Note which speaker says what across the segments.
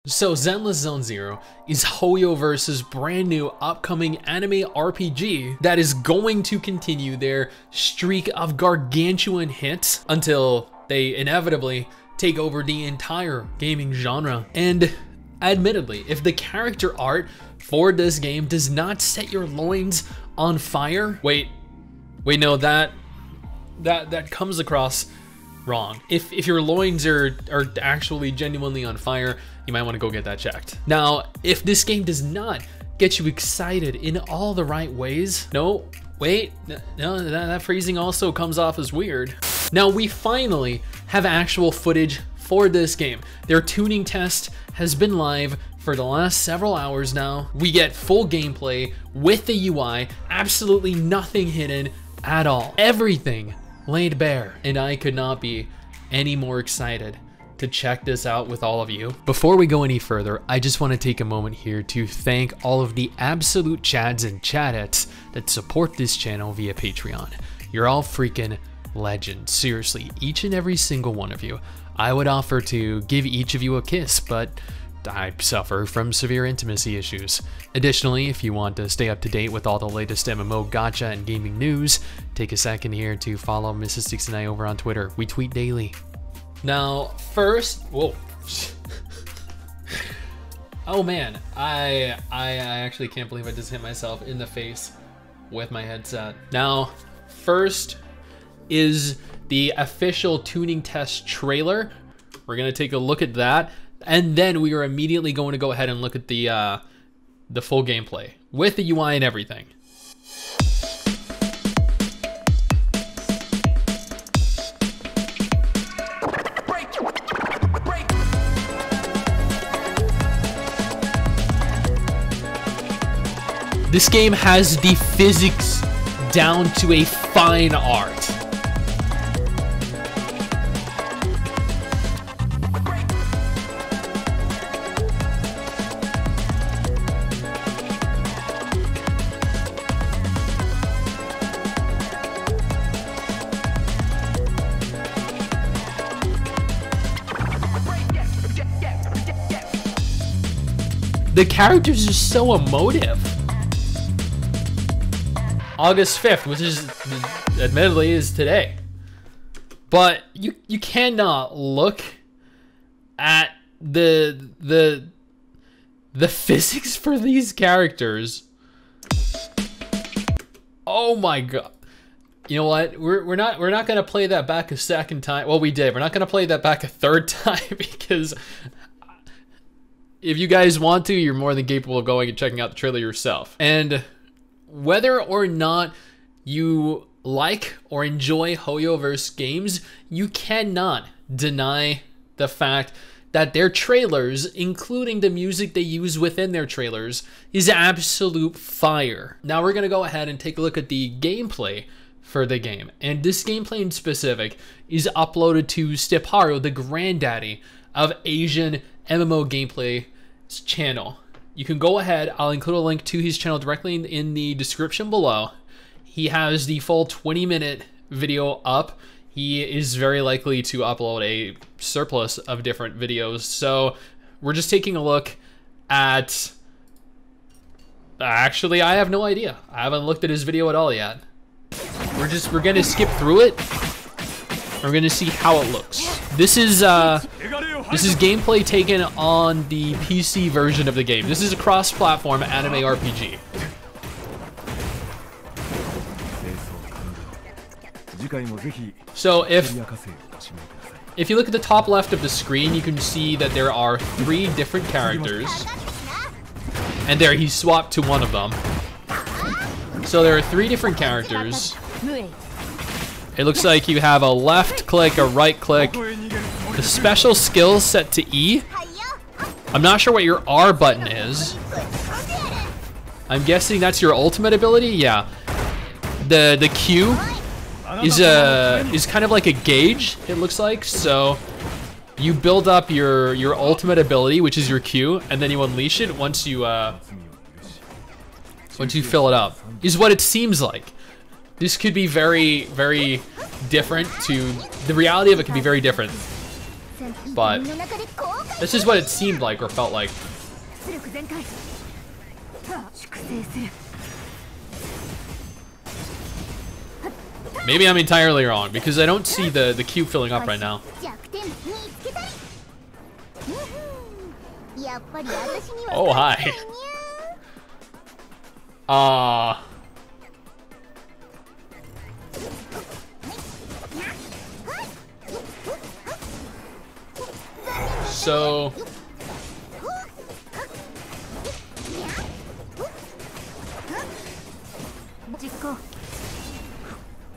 Speaker 1: So Zenless Zone Zero is HoYoverse's brand new upcoming anime RPG that is going to continue their streak of gargantuan hits until they inevitably take over the entire gaming genre. And admittedly, if the character art for this game does not set your loins on fire, wait, no, that comes across wrong. If your loins are actually genuinely on fire, you might want to go get that checked. Now, if this game does not get you excited in all the right ways, no, wait, no, that phrasing also comes off as weird. Now, we finally have actual footage for this game. Their tuning test has been live for the last several hours now. We get full gameplay with the UI, absolutely nothing hidden at all. Everything laid bare, and I could not be any more excited to check this out with all of you. Before we go any further, I just want to take a moment here to thank all of the absolute chads and chadettes that support this channel via Patreon. You're all freaking legends. Seriously, each and every single one of you. I would offer to give each of you a kiss, but I suffer from severe intimacy issues. Additionally, if you want to stay up to date with all the latest MMO gacha and gaming news, take a second here to follow MRSSSTIX and I over on Twitter. We tweet daily. Now, first, whoa. Oh man, I actually can't believe I just hit myself in the face with my headset. Now, first is the official tuning test trailer. We're gonna take a look at that, and then we are immediately going to go ahead and look at the full gameplay with the UI and everything. This game has the physics down to a fine art. The characters are so emotive. August 5th, which is admittedly is today, but you cannot look at the physics for these characters. Oh my god! You know what? We're not gonna play that back a second time. Well, we did. We're not gonna play that back a third time because if you guys want to, you're more than capable of going and checking out the trailer yourself. And whether or not you like or enjoy HoYoverse games, you cannot deny the fact that their trailers, including the music they use within their trailers, is absolute fire. Now we're gonna go ahead and take a look at the gameplay for the game. And this gameplay in specific is uploaded to Stepharu, the granddaddy of Asian MMO gameplay channel. You can go ahead, I'll include a link to his channel directly in the description below. He has the full 20-minute video up. He is very likely to upload a surplus of different videos. So we're just taking a look at, actually, I have no idea. I haven't looked at his video at all yet. We're gonna skip through it. We're gonna see how it looks. This is gameplay taken on the PC version of the game. This is a cross-platform anime RPG. So if you look at the top left of the screen, you can see that there are 3 different characters. And there, he swapped to one of them. So there are 3 different characters. It looks like you have a left click, a right click, the special skills set to E. I'm not sure what your R button is. I'm guessing that's your ultimate ability. Yeah. The Q is kind of like a gauge, it looks like. So you build up your ultimate ability, which is your Q, and then you unleash it once you fill it up. Is what it seems like. This could be very, very different to the reality of it. Can be very different but this is what it seemed like or felt like. Maybe I'm entirely wrong because I don't see the cube filling up right now. Oh, hi. So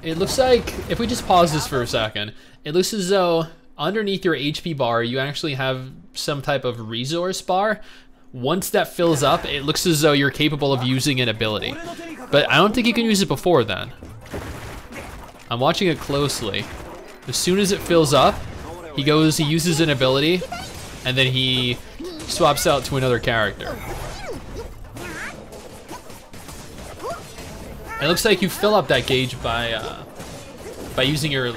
Speaker 1: it looks like, if we just pause this for a second, it looks as though underneath your HP bar, you actually have some type of resource bar. Once that fills up, it looks as though you're capable of using an ability. But I don't think you can use it before then. I'm watching it closely. As soon as it fills up, he uses an ability, and then he swaps out to another character. It looks like you fill up that gauge by using your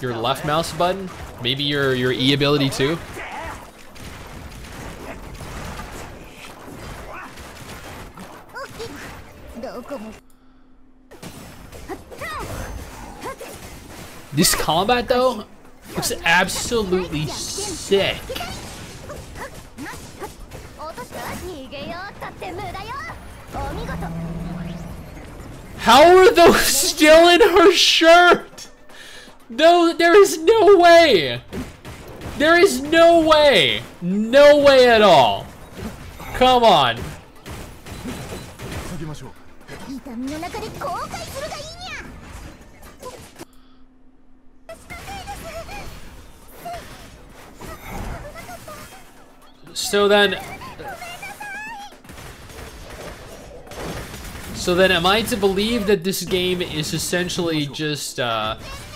Speaker 1: left mouse button, maybe your E ability too. This combat though looks absolutely sick. How are those still in her shirt? No, there is no way. There is no way. No way at all. Come on. So then am I to believe that this game is essentially just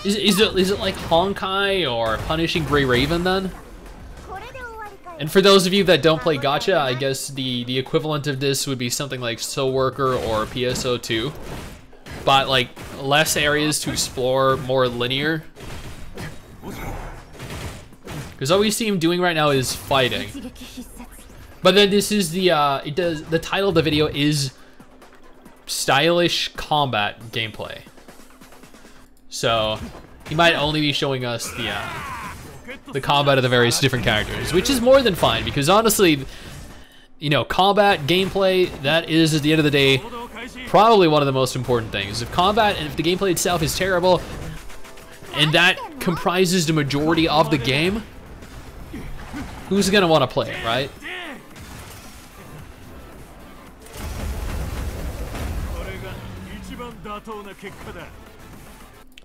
Speaker 1: is it like Honkai or Punishing Grey Raven then? And for those of you that don't play gacha, I guess the equivalent of this would be something like Soul Worker or PSO2, but like less areas to explore, more linear. Because all we see him doing right now is fighting. But then this is the title of the video is stylish combat gameplay. So he might only be showing us the combat of the various different characters, which is more than fine because honestly, you know, combat gameplay, that is at the end of the day probably one of the most important things. If combat and if the gameplay itself is terrible and that comprises the majority of the game, who's gonna want to play it, right?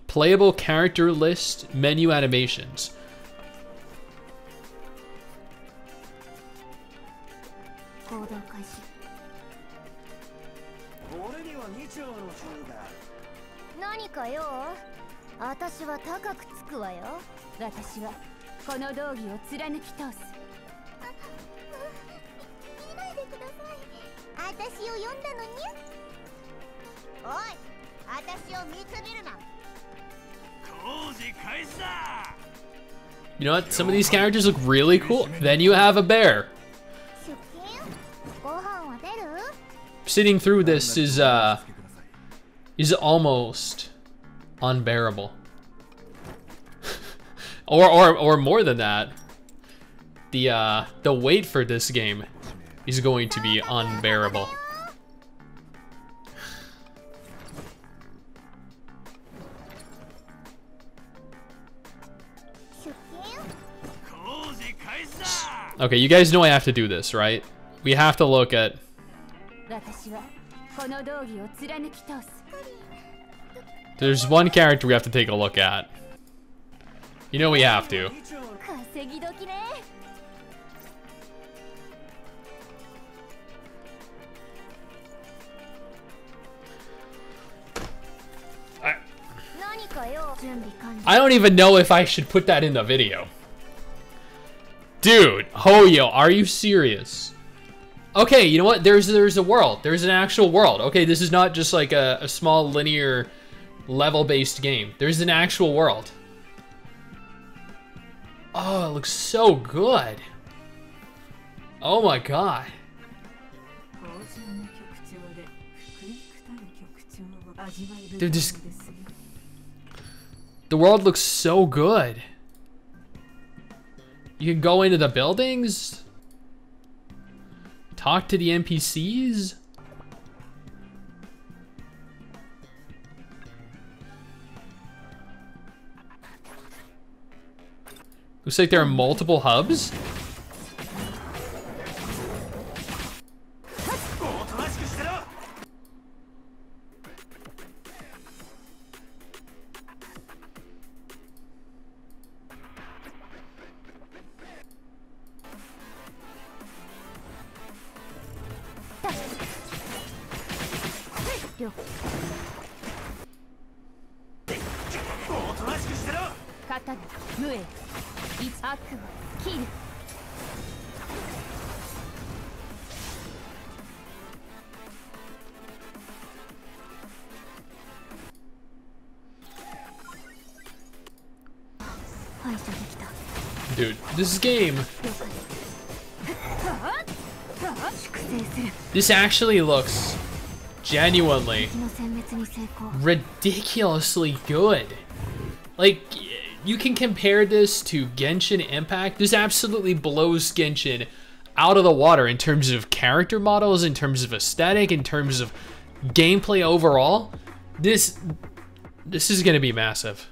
Speaker 1: Playable character list, menu animations. You know what? Some of these characters look really cool. Then you have a bear. Sitting through this is almost unbearable. or more than that. The wait for this game is going to be unbearable. Okay, you guys know I have to do this, right? We have to look at... There's one character we have to take a look at. You know we have to. I don't even know if I should put that in the video. Dude, Hoyo, are you serious? Okay, you know what? There's a world. There's an actual world. Okay, this is not just like a small linear level-based game. There's an actual world. Oh, it looks so good. Oh my god. Dude, just... The world looks so good. You can go into the buildings, talk to the NPCs. Looks like there are multiple hubs. Dude, this game... This actually looks genuinely ridiculously good. Like, you can compare this to Genshin Impact. This absolutely blows Genshin out of the water in terms of character models, in terms of aesthetic, in terms of gameplay overall. This is gonna be massive.